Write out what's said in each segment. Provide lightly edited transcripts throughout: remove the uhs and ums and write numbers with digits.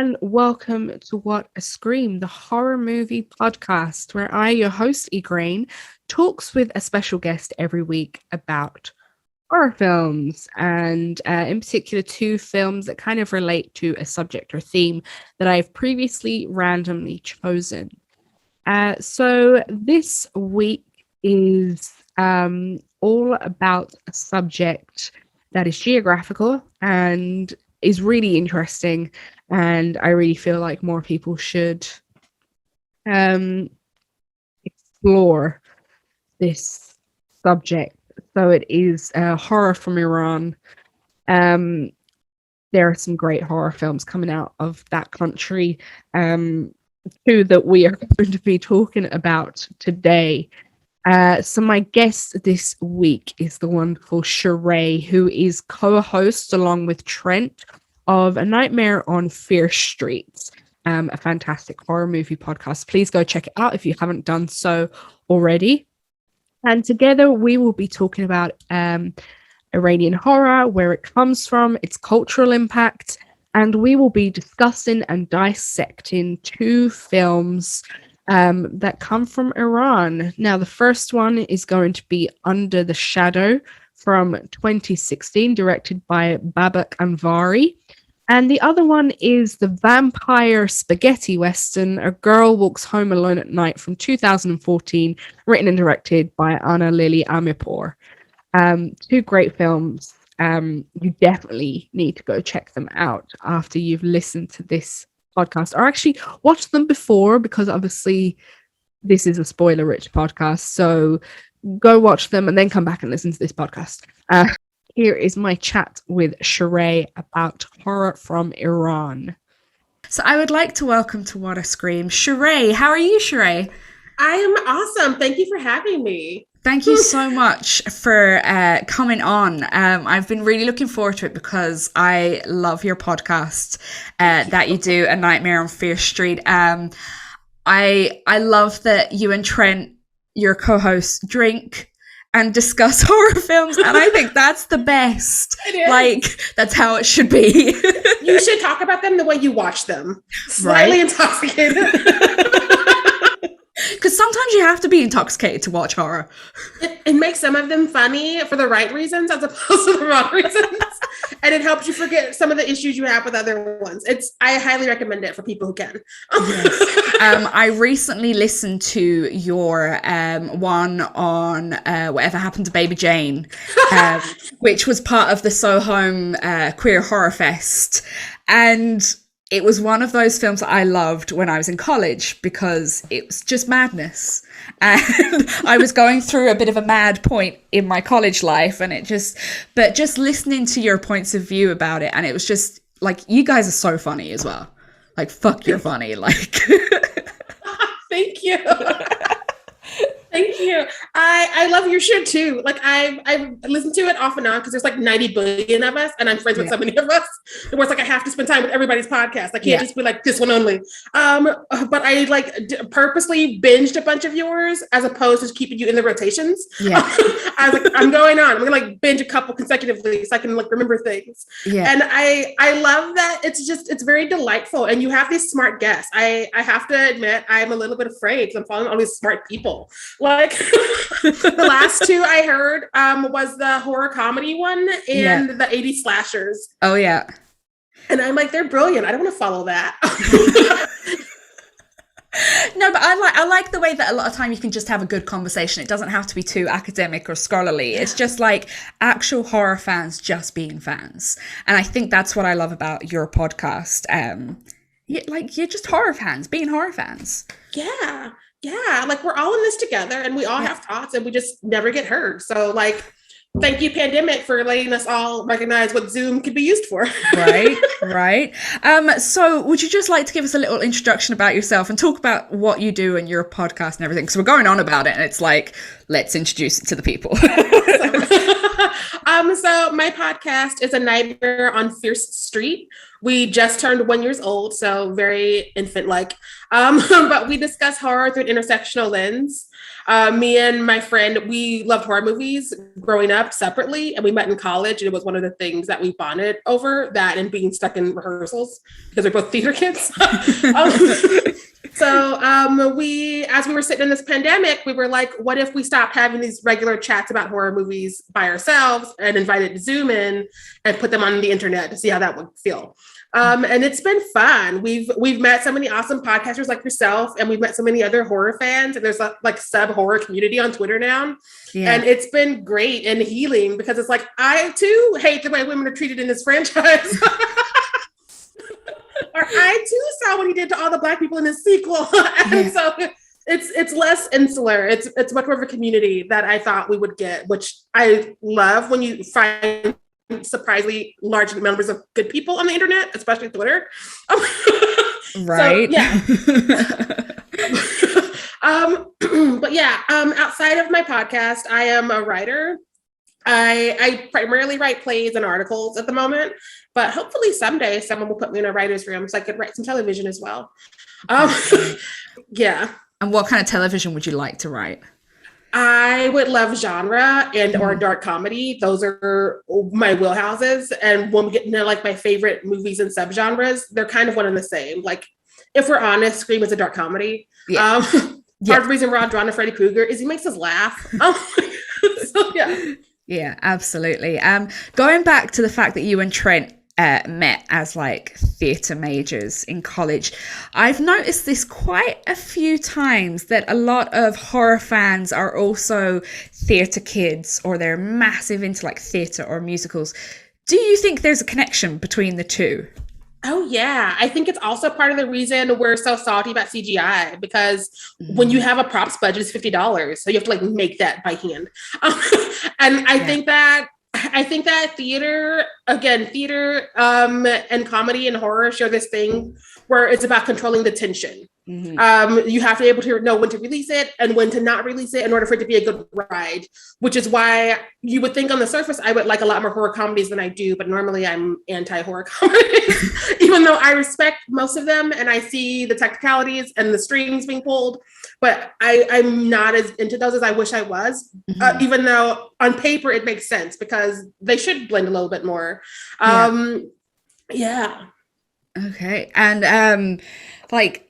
and welcome to What a Scream, the horror movie podcast, where I, your host, Ygraine, talks with a special guest every week about horror films, and in particular, two films that kind of relate to a subject or theme that I've previously randomly chosen. So this week is all about a subject that is geographical and is really interesting, and I really feel like more people should explore this subject. So it is horror from Iran. There are some great horror films coming out of that country, two that we are going to be talking about today. So my guest this week is the wonderful Sharai, who is co-host along with Trent of A Nightmare on Fear Street, a fantastic horror movie podcast. Please go check it out if you haven't done so already. And together we will be talking about Iranian horror, where it comes from, its cultural impact, and we will be discussing and dissecting two films that come from Iran. Now, the first one is going to be Under the Shadow from 2016, directed by Babak Anvari. And the other one is the vampire spaghetti western, A Girl Walks Home Alone at Night from 2014, written and directed by Anna Lily Amirpour. Two great films. You definitely need to go check them out after you've listened to this podcast, or actually watch them before, because obviously this is a spoiler-rich podcast. So go watch them and then come back and listen to this podcast. Here is my chat with Sharai about horror from Iran. So I would like to welcome to What a Scream, Sharai. How are you, Sharai? I am awesome. Thank you for having me. Thank you so much for coming on. I've been really looking forward to it because I love your podcast that you do, A Nightmare on Fear Street. I love that you and Trent, your co-hosts, drink and discuss horror films, and I think that's the best. Like, that's how it should be. You should talk about them the way you watch them. Slightly intoxicated. Because sometimes you have to be intoxicated to watch horror. It makes some of them funny for the right reasons as opposed to the wrong reasons. And it helps you forget some of the issues you have with other ones. I highly recommend it for people who can. Yes. I recently listened to your one on Whatever Happened to Baby Jane, which was part of the So Home Queer Horror Fest. And it was one of those films that I loved when I was in college because it was just madness. And I was going through a bit of a mad point in my college life, and but just listening to your points of view about it, and it was just like, you guys are so funny as well. Like, fuck, you're funny. Like, thank you. Thank you. I love your show too. Like, I listen to it off and on because there's like 90 billion of us, and I'm friends with so many of us. Where it's like I have to spend time with everybody's podcast. I can't just be like this one only. But I like purposely binged a bunch of yours as opposed to keeping you in the rotations. Yeah. I was like, I'm going on. I'm gonna like binge a couple consecutively so I can like remember things. Yeah. And I love that it's very delightful, and you have these smart guests. I have to admit I'm a little bit afraid because I'm following all these smart people. Like the last two I heard was the horror comedy one and the 80s slashers. Oh yeah. And I'm like, they're brilliant. I don't want to follow that. No, but I like the way that a lot of time you can just have a good conversation. It doesn't have to be too academic or scholarly. It's just like actual horror fans just being fans. And I think that's what I love about your podcast. You're just horror fans, being horror fans. Yeah. Yeah, like we're all in this together, and we all have thoughts, and we just never get heard. So, like, thank you, pandemic, for letting us all recognize what Zoom could be used for. Right. So, would you just like to give us a little introduction about yourself and talk about what you do and your podcast and everything? Because we're going on about it, and it's like, let's introduce it to the people. So my podcast is A Nightmare on Fear Street. We just turned 1 year old, so very infant-like. But we discuss horror through an intersectional lens. Me and my friend, we loved horror movies growing up separately, and we met in college, and it was one of the things that we bonded over, that and being stuck in rehearsals because we're both theater kids. We, as we were sitting in this pandemic, we were like, what if we stopped having these regular chats about horror movies by ourselves and invited Zoom in and put them on the internet to see how that would feel? And it's been fun. We've met so many awesome podcasters like yourself, and we've met so many other horror fans, and there's a like sub horror community on Twitter now. Yeah. And it's been great and healing, because it's like, I too hate the way women are treated in this franchise. Or I too saw what he did to all the Black people in his sequel. And so it's less insular. It's much more of a community that I thought we would get, which I love when you find surprisingly large numbers of good people on the internet, especially Twitter. Right. But yeah, outside of my podcast, I am a writer. I primarily write plays and articles at the moment, but hopefully someday someone will put me in a writer's room so I could write some television as well. Yeah. And what kind of television would you like to write? I would love genre and or dark comedy. Those are my wheelhouses. And when we get into like my favorite movies and subgenres, they're kind of one and the same. Like, if we're honest, Scream is a dark comedy. Yeah. Part of the reason we're all drawn to Freddy Krueger is he makes us laugh. So yeah. Yeah, absolutely. Going back to the fact that you and Trent met as like theatre majors in college, I've noticed this quite a few times, that a lot of horror fans are also theatre kids, or they're massive into like theatre or musicals. Do you think there's a connection between the two? Oh, yeah. I think it's also part of the reason we're so salty about CGI, because when you have a props budget, it's $50. So you have to like make that by hand. And I think that theater and comedy and horror share this thing where it's about controlling the tension. Mm-hmm. You have to be able to know when to release it and when to not release it in order for it to be a good ride, which is why you would think on the surface I would like a lot more horror comedies than I do, but normally I'm anti-horror comedies, even though I respect most of them and I see the technicalities and the strings being pulled, but I'm not as into those as I wish I was, even though on paper it makes sense because they should blend a little bit more. Yeah. Okay. And like,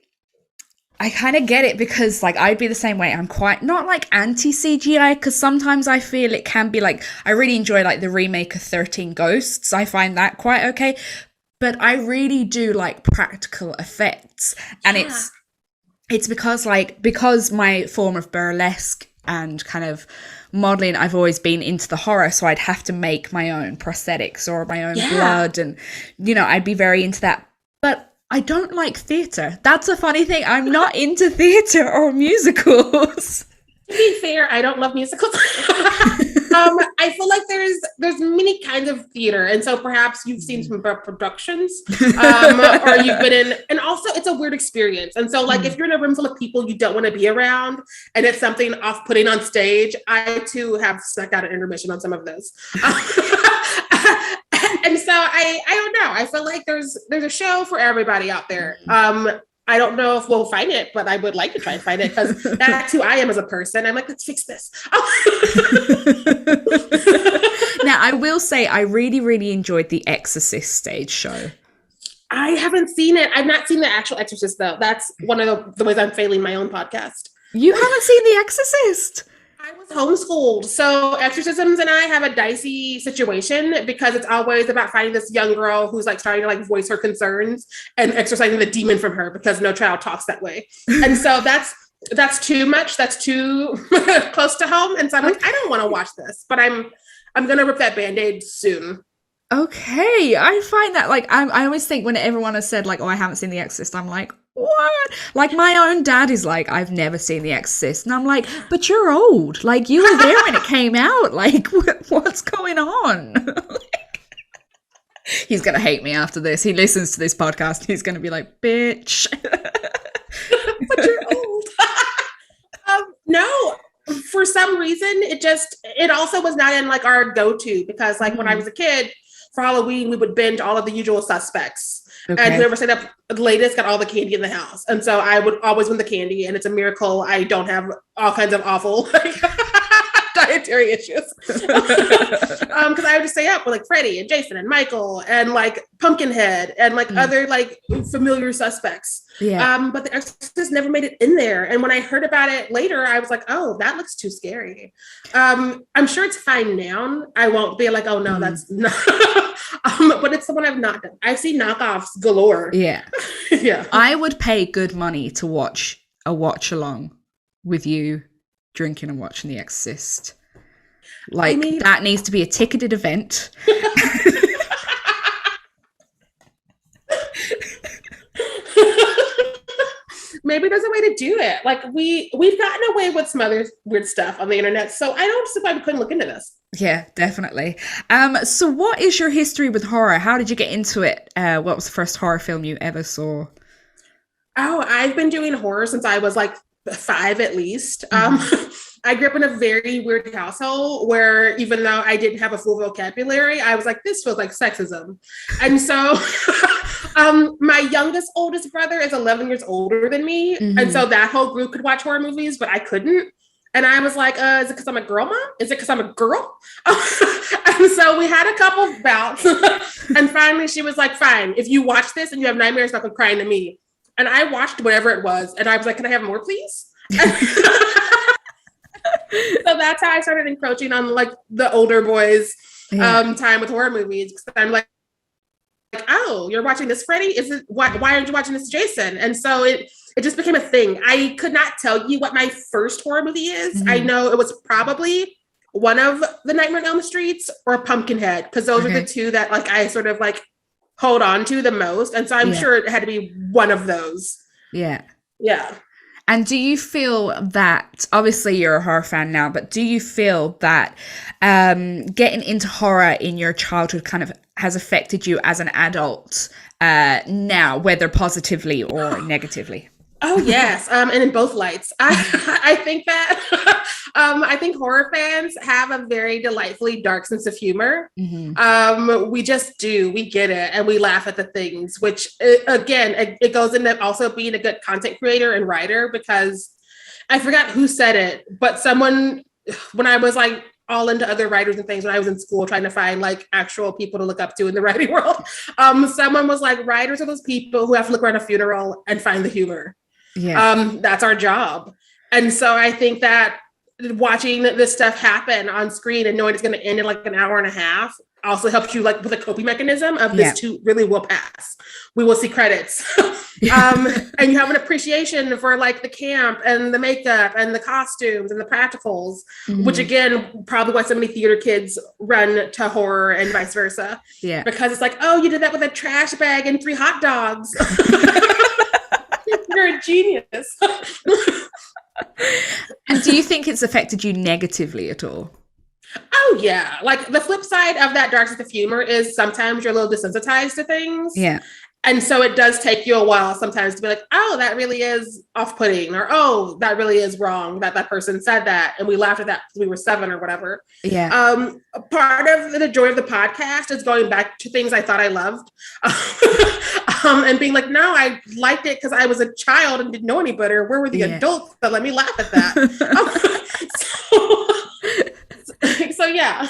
I kind of get it, because like I'd be the same way. I'm quite not like anti CGI, because sometimes I feel it can be like, I really enjoy like the remake of 13 Ghosts. I find that quite okay, but I really do like practical effects. And it's because my form of burlesque and kind of modeling, I've always been into the horror, so I'd have to make my own prosthetics or my own blood, and I'd be very into that. But I don't like theatre. That's a funny thing. I'm not into theatre or musicals. To be fair, I don't love musicals. I feel like there's many kinds of theater, and so perhaps you've seen some productions, or you've been in, and also it's a weird experience. And so, like, if you're in a room full of people you don't want to be around, and it's something off-putting on stage, I too have snuck out an intermission on some of those. And so I don't know. I feel like there's a show for everybody out there. I don't know if we'll find it, but I would like to try and find it, because that's who I am as a person. I'm like, let's fix this. Now, I will say I really, really enjoyed the Exorcist stage show. I haven't seen it. I've not seen the actual Exorcist, though. That's one of the ways I'm failing my own podcast. You haven't seen The Exorcist? I was homeschooled. So exorcisms and I have a dicey situation, because it's always about finding this young girl who's like starting to like voice her concerns and exorcising the demon from her, because no child talks that way. And so that's too much. That's too close to home. And so I'm like, I don't want to watch this, but I'm going to rip that Band-Aid soon. Okay. I find that like, I always think when everyone has said like, oh, I haven't seen The Exorcist, I'm like, what? Like my own dad is like, I've never seen The Exorcist. And I'm like, but you're old. Like you were there when it came out. Like what's going on? He's going to hate me after this. He listens to this podcast. He's going to be like, bitch. But you're old. No, for some reason, it also was not in like our go-to, because like when I was a kid, for Halloween, we would binge all of The Usual Suspects. And whoever stayed up latest got all the candy in the house. And so I would always win the candy, and it's a miracle I don't have all kinds of awful dietary issues. Because I would just stay up with like Freddie and Jason and Michael and like Pumpkinhead and like other like familiar suspects. Yeah. But The Exorcist never made it in there. And when I heard about it later, I was like, oh, that looks too scary. I'm sure it's fine now. I won't be like, oh no, that's not. But it's the one I've not done. I've seen knockoffs galore. Yeah. Yeah. I would pay good money to watch a watch along with you drinking and watching The Exorcist. Like, that needs to be a ticketed event. Maybe there's a way to do it. Like we've gotten away with some other weird stuff on the internet, so I don't see why we couldn't look into this. Yeah, definitely. So what is your history with horror? How did you get into it? What was the first horror film you ever saw? Oh, I've been doing horror since I was like 5 at least. I grew up in a very weird household where even though I didn't have a full vocabulary, I was like, this feels like sexism. And so my oldest brother is 11 years older than me. And so that whole group could watch horror movies, but I couldn't. And I was like, is it because I'm a girl, Mom? Is it because I'm a girl? And so we had a couple of bouts. And finally she was like, fine, if you watch this and you have nightmares, stop crying to me. And I watched whatever it was. And I was like, can I have more, please? So that's how I started encroaching on like the older boys' time with horror movies. Because I'm like, oh, you're watching this, Freddie? Why aren't you watching this, Jason? And so it just became a thing. I could not tell you what my first horror movie is. I know it was probably one of the Nightmare on Elm Streets or Pumpkinhead, because those are the two that like I sort of like hold on to the most. And so I'm sure it had to be one of those. Yeah. Yeah. And do you feel that, obviously you're a horror fan now, but do you feel that getting into horror in your childhood kind of has affected you as an adult now, whether positively or negatively? Oh, yes. And in both lights. I think that I think horror fans have a very delightfully dark sense of humor. We just do. We get it. And we laugh at the things, which, again, it goes into also being a good content creator and writer, because I forgot who said it, but someone, when I was like all into other writers and things, when I was in school trying to find like actual people to look up to in the writing world, someone was like, writers are those people who have to look around a funeral and find the humor. That's our job. And so I think that watching this stuff happen on screen and knowing it's going to end in like an hour and a half also helps you like with a coping mechanism of this too really will pass. We will see credits. And you have an appreciation for like the camp and the makeup and the costumes and the practicals, which again, probably why so many theater kids run to horror and vice versa. Because it's like, oh, you did that with a trash bag and 3 hot dogs. You're a genius. And do you think it's affected you negatively at all? Oh, yeah. Like the flip side of that dark sense of humor is sometimes you're a little desensitized to things. And so it does take you a while sometimes to be like, oh, that really is off-putting, or, oh, that really is wrong that that person said that. And we laughed at that because we were 7 or whatever. Part of the joy of the podcast is going back to things I thought I loved and being like, no, I liked it because I was a child and didn't know any better. Where were the adults that let me laugh at that? So yeah.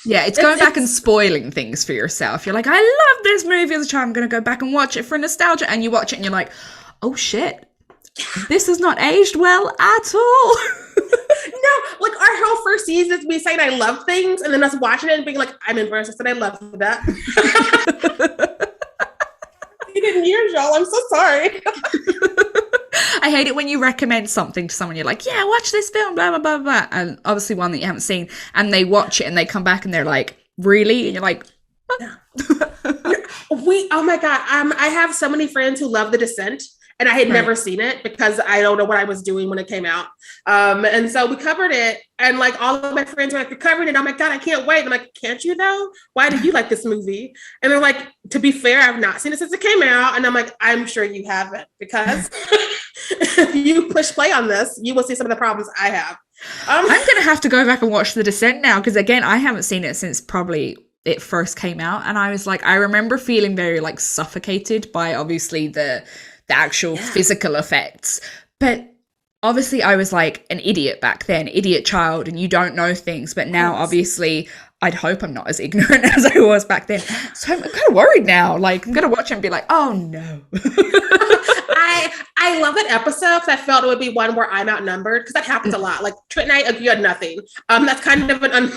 It's going back and spoiling things for yourself. You're like, I love this movie as a child. I'm going to go back and watch it for nostalgia. And you watch it and you're like, oh shit, this has not aged well at all. No, like our whole first season, we saying I love things, and then us watching it and being like, I'm embarrassed that I love that. You didn't hear, y'all. I'm so sorry. I hate it when you recommend something to someone. You're like, yeah, watch this film, blah, blah, blah, blah. And obviously one that you haven't seen. And they watch it and they come back and they're like, really? And you're like, oh my God. I have so many friends who love The Descent. And I had never seen it because I don't know what I was doing when it came out. And so we covered it. And like all of my friends were like, we're covering it. Oh my God, I can't wait. And I'm like, can't you though? Why did you like this movie? And they're like, to be fair, I've not seen it since it came out. And I'm like, I'm sure you haven't, because if you push play on this, you will see some of the problems I have. I'm going to have to go back and watch The Descent now, because again, I haven't seen it since probably it first came out, and I was like, I remember feeling very like suffocated by obviously the actual physical effects, but obviously I was like an idiot back then, idiot child, and you don't know things. But now obviously I'd hope I'm not as ignorant as I was back then. So I'm kind of worried now. Like, I'm going to watch it and be like, oh no. I love that episode because I felt it would be one where I'm outnumbered, because that happens a lot. Like Trent and I agree on nothing. That's kind of an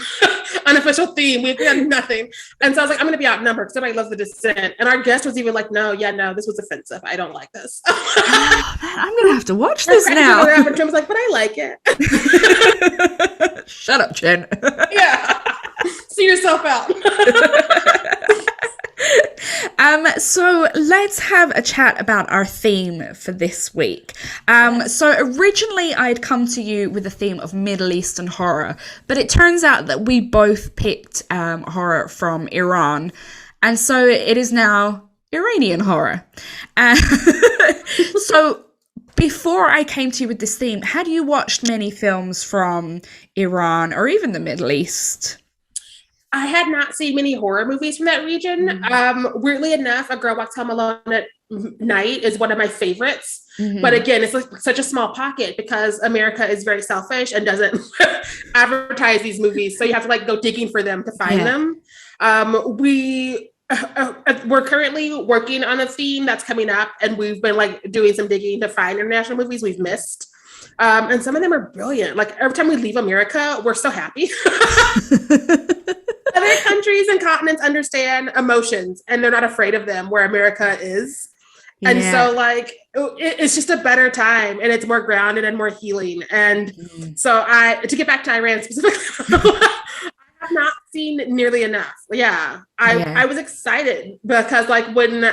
unofficial theme. We agree on nothing. And so I was like, I'm going to be outnumbered because somebody loves The Descent. And our guest was even like, no, this was offensive. I don't like this. Oh, man, I'm going to have to watch this now. And Trent was like, but I like it. Shut up, Jen. Yeah. See yourself out. So let's have a chat about our theme for this week. So originally I'd come to you with the theme of Middle Eastern horror, but it turns out that we both picked horror from Iran, and so it is now Iranian horror. So before I came to you with this theme, had you watched many films from Iran or even the Middle East? I had not seen many horror movies from that region. Weirdly enough, A Girl Walks Home Alone at Night is one of my favorites. But again, it's like such a small pocket because America is very selfish and doesn't advertise these movies. So you have to like go digging for them to find them. We're currently working on a theme that's coming up, and we've been like doing some digging to find international movies we've missed. And some of them are brilliant. Like every time we leave America, we're so happy. Other countries and continents understand emotions and they're not afraid of them, where America is. And so like, it's just a better time, and it's more grounded and more healing. And so to get back to Iran specifically, I have not seen nearly enough. I was excited because like when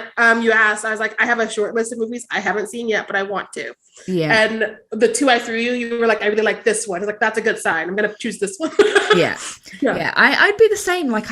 you asked, I was like, I have a short list of movies I haven't seen yet, but I want to. And the two I threw you, you were like, I really like this one. I was like, that's a good sign. I'm going to choose this one. I'd be the same. Like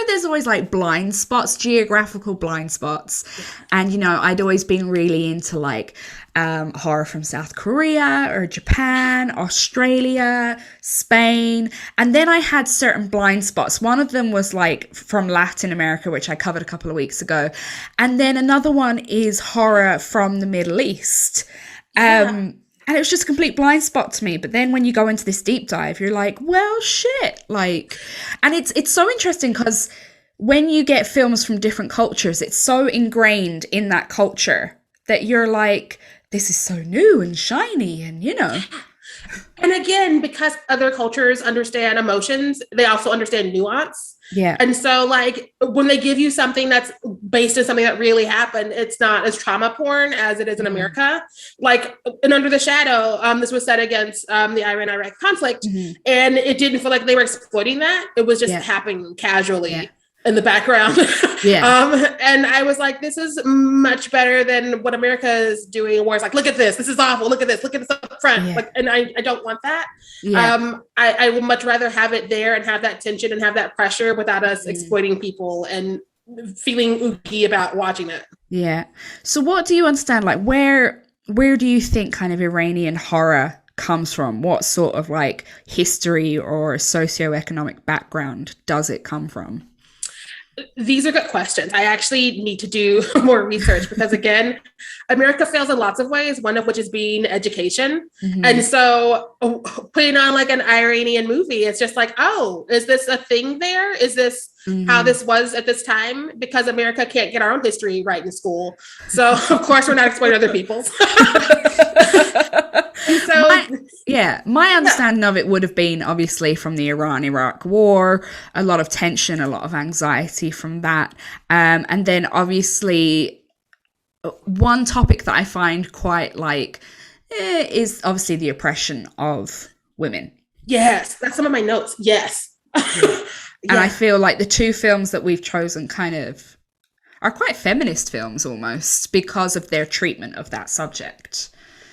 there's always like blind spots, geographical blind spots. And, I'd always been really into like horror from South Korea or Japan, Australia, Spain. And then I had certain blind spots. One of them was like from Latin America, which I covered a couple of weeks ago. And then another one is horror from the Middle East. And it was just a complete blind spot to me. But then when you go into this deep dive, you're like, well, shit. Like, and it's so interesting because when you get films from different cultures, it's so ingrained in that culture that you're like, this is so new and shiny and, And again, because other cultures understand emotions, they also understand nuance. And so like when they give you something that's based on something that really happened, it's not as trauma porn as it is in America. Like in Under the Shadow, this was set against the Iran-Iraq conflict, and it didn't feel like they were exploiting that. It was just happening casually in the background. And I was like, this is much better than what America is doing, where it's like, look at this is awful, look at this up front. Like, and I don't want that. I would much rather have it there and have that tension and have that pressure without us exploiting people and feeling ooky about watching it. So what do you understand? Like where do you think kind of Iranian horror comes from? What sort of like history or socioeconomic background does it come from? These are good questions. I actually need to do more research because, again, America fails in lots of ways, one of which is being education. And so putting on like an Iranian movie, it's just like, oh, is this a thing there? Is this how this was at this time? Because America can't get our own history right in school. So, of course, we're not exploiting other people's. My understanding of it would have been obviously from the Iran-Iraq war, a lot of tension, a lot of anxiety from that. And then obviously one topic that I find quite like is obviously the oppression of women. Yes, that's some of my notes. Yes. And I feel like the two films that we've chosen kind of are quite feminist films almost because of their treatment of that subject.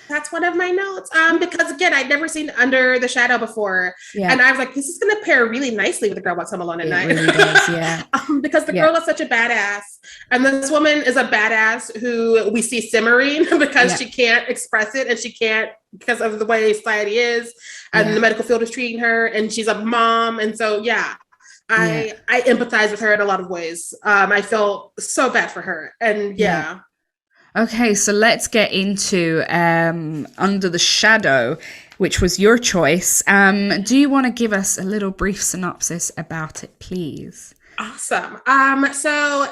That's one of my notes. Because again, I'd never seen Under the Shadow before. And I was like, this is going to pair really nicely with The Girl Walks Home Alone at Night. It really does, because the girl is such a badass. And this woman is a badass who we see simmering because she can't express it, and she can't because of the way society is and the medical field is treating her, and she's a mom. And so, I empathize with her in a lot of ways. I feel so bad for her. And yeah. Okay, so let's get into Under the Shadow, which was your choice. Do you want to give us a little brief synopsis about it, please? Awesome. So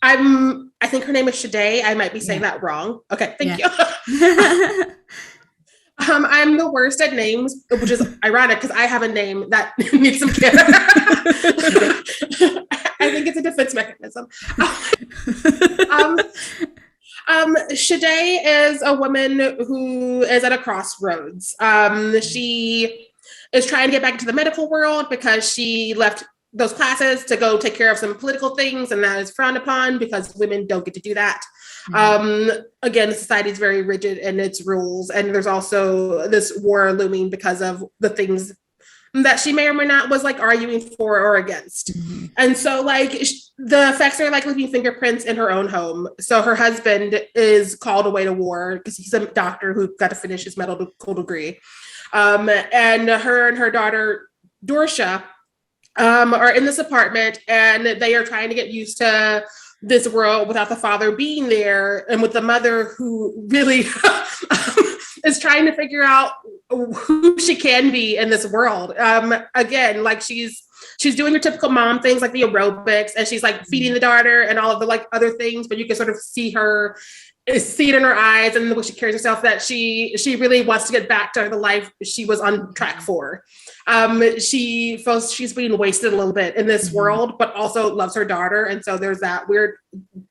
I think her name is Sharai. I might be saying that wrong. Okay, thank you. I'm the worst at names, which is ironic because I have a name that needs some care. I think it's a defense mechanism. Sharai is a woman who is at a crossroads. She is trying to get back into the medical world because she left those classes to go take care of some political things, and that is frowned upon because women don't get to do that. Again, society is very rigid in its rules, and there's also this war looming because of the things that she may or may not was like arguing for or against. And so like the effects are like leaving fingerprints in her own home. So her husband is called away to war because he's a doctor who got to finish his medical degree. And her daughter, Dorsha, are in this apartment, and they are trying to get used to this world without the father being there, and with the mother who really is trying to figure out who she can be in this world. Again, like she's doing her typical mom things like the aerobics, and she's like feeding the daughter and all of the like other things, but you can sort of see it in her eyes and the way she carries herself that she really wants to get back to the life she was on track for. She feels she's being wasted a little bit in this world, but also loves her daughter. And so there's that weird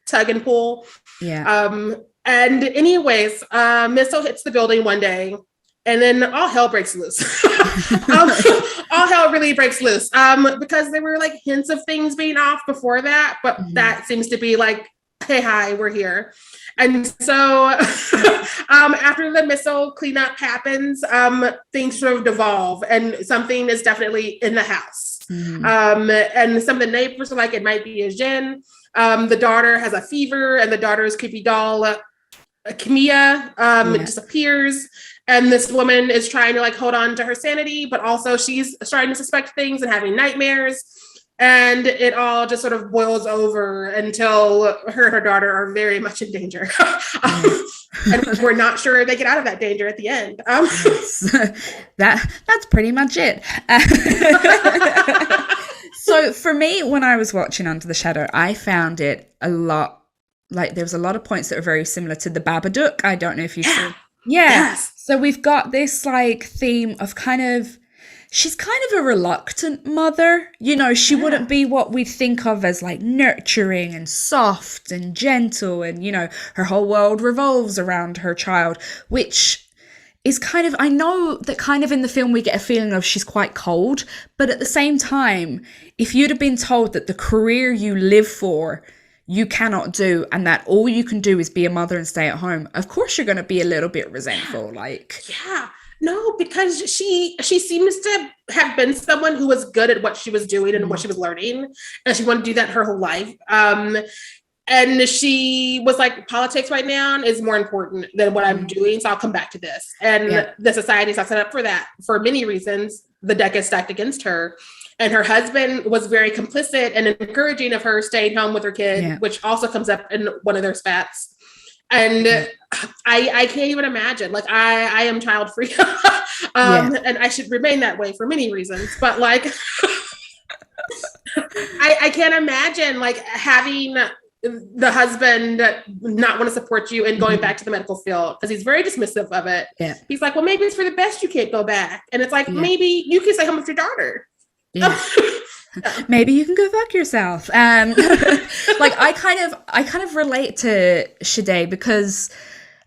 tug and pull. And anyways, Missile hits the building one day, and then all hell breaks loose. All hell really breaks loose because there were like hints of things being off before that, but that seems to be like, hey, hi, we're here. And so after the Missile cleanup happens, things sort of devolve, and something is definitely in the house. And some of the neighbors are like, it might be a Jinn. The daughter has a fever, and the daughter's creepy doll, Camilla, disappears. And this woman is trying to like hold on to her sanity, but also she's starting to suspect things and having nightmares. And it all just sort of boils over until her and her daughter are very much in danger. And we're not sure they get out of that danger at the end. That's pretty much it. So for me, when I was watching Under the Shadow, I found it a lot, like there was a lot of points that were very similar to the Babadook. I don't know if you've seen. Yes. So we've got this like theme of she's kind of a reluctant mother. You know, she wouldn't be what we think of as like nurturing and soft and gentle. And, you know, her whole world revolves around her child, which is kind of, I know that kind of in the film we get a feeling of she's quite cold. But at the same time, if you'd have been told that the career you live for, you cannot do, and that all you can do is be a mother and stay at home, of course you're going to be a little bit resentful. No, because she seems to have been someone who was good at what she was doing and what she was learning, and she wanted to do that her whole life. And she was like, politics right now is more important than what I'm doing, so I'll come back to this. And the society is not set up for that for many reasons. The deck is stacked against her. And her husband was very complicit and encouraging of her staying home with her kid, which also comes up in one of their spats. And I can't even imagine, like I am child free and I should remain that way for many reasons, but like I can't imagine like having the husband not want to support you and going back to the medical field because he's very dismissive of it. He's like, well, maybe it's for the best you can't go back. And it's like, maybe you can stay home with your daughter. Maybe you can go fuck yourself. Like I kind of relate to Sharai because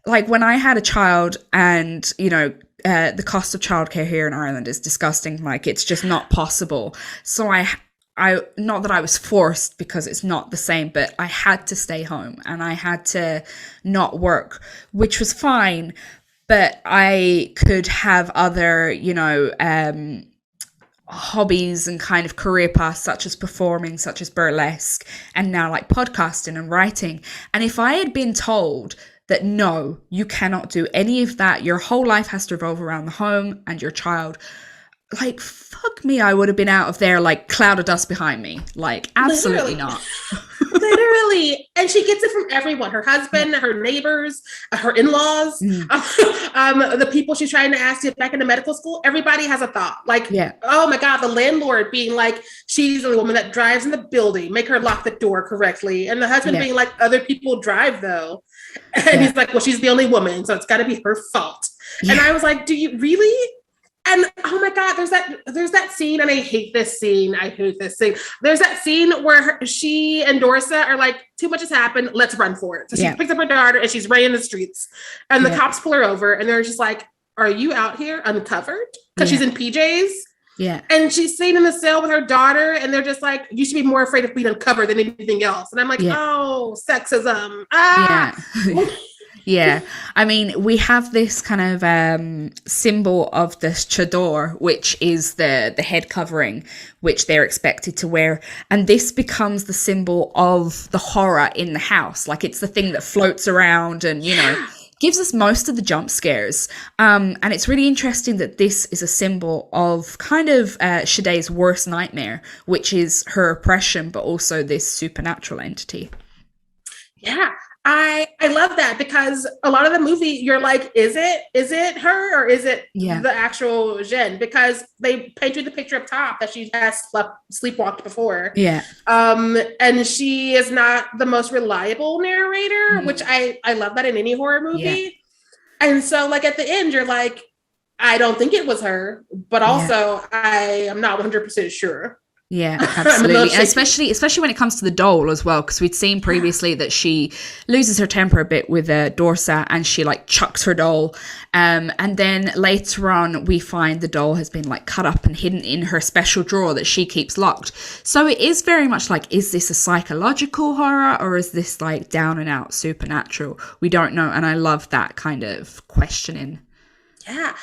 like when I had a child, and you know the cost of childcare here in Ireland is disgusting. Like it's just not possible. So I not that I was forced because it's not the same, but I had to stay home and I had to not work, which was fine. But I could have other, you know, hobbies and kind of career paths such as performing, such as burlesque, and now like podcasting and writing. And if I had been told that no, you cannot do any of that, your whole life has to revolve around the home and your child, like, fuck me, I would have been out of there like cloud of dust behind me. Like, absolutely not. Literally. And she gets it from everyone, her husband, her neighbors, her in-laws, the people she's trying to ask to get back into medical school. Everybody has a thought. Like, oh my God, the landlord being like, she's the woman that drives in the building, make her lock the door correctly. And the husband being like, other people drive though. And he's like, well, she's the only woman, so it's got to be her fault. And I was like, do you really? And oh my God, there's that scene, and I hate this scene. There's that scene where she and Dorsa are like, too much has happened, let's run for it. So she picks up her daughter and she's running in the streets. And the cops pull her over and they're just like, are you out here uncovered? Because she's in PJs. Yeah. And she's sitting in the cell with her daughter, and they're just like, you should be more afraid of being uncovered than anything else. And I'm like, oh, sexism. Yeah, I mean, we have this kind of symbol of the chador, which is the head covering, which they're expected to wear. And this becomes the symbol of the horror in the house. Like, it's the thing that floats around and, you know, gives us most of the jump scares. And it's really interesting that this is a symbol of kind of Shaday's worst nightmare, which is her oppression, but also this supernatural entity. Yeah. I love that, because a lot of the movie you're like, is it her or is it the actual Jen? Because they paint you the picture up top that she has sleepwalked before. Yeah. And she is not the most reliable narrator, which I love that in any horror movie. Yeah. And so like at the end you're like, I don't think it was her, but also I am not 100% sure. Yeah, absolutely. And especially when it comes to the doll as well, because we'd seen previously that she loses her temper a bit with Dorsa, and she like chucks her doll. And then later on, we find the doll has been like cut up and hidden in her special drawer that she keeps locked. So it is very much like, is this a psychological horror or is this like down and out supernatural? We don't know. And I love that kind of questioning. Yeah.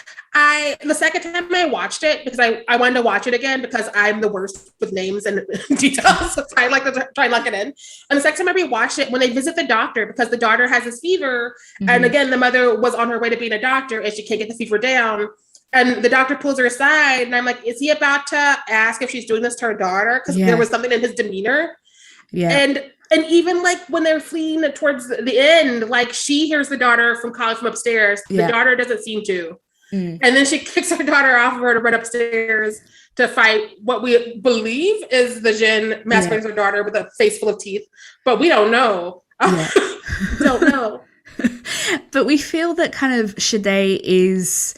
The second time I watched it, because I wanted to watch it again because I'm the worst with names and details. So I like to try and lock it in. And the second time I rewatched it, when they visit the doctor, because the daughter has this fever. And again, the mother was on her way to being a doctor and she can't get the fever down. And the doctor pulls her aside and I'm like, is he about to ask if she's doing this to her daughter? Because there was something in his demeanor. Yeah. And even like when they're fleeing towards the end, like she hears the daughter calling from upstairs. The daughter doesn't seem to. And then she kicks her daughter off of her to run upstairs to fight what we believe is the Jinn masquerading her daughter with a face full of teeth. But we don't know. Don't know. But we feel that kind of Shaday is...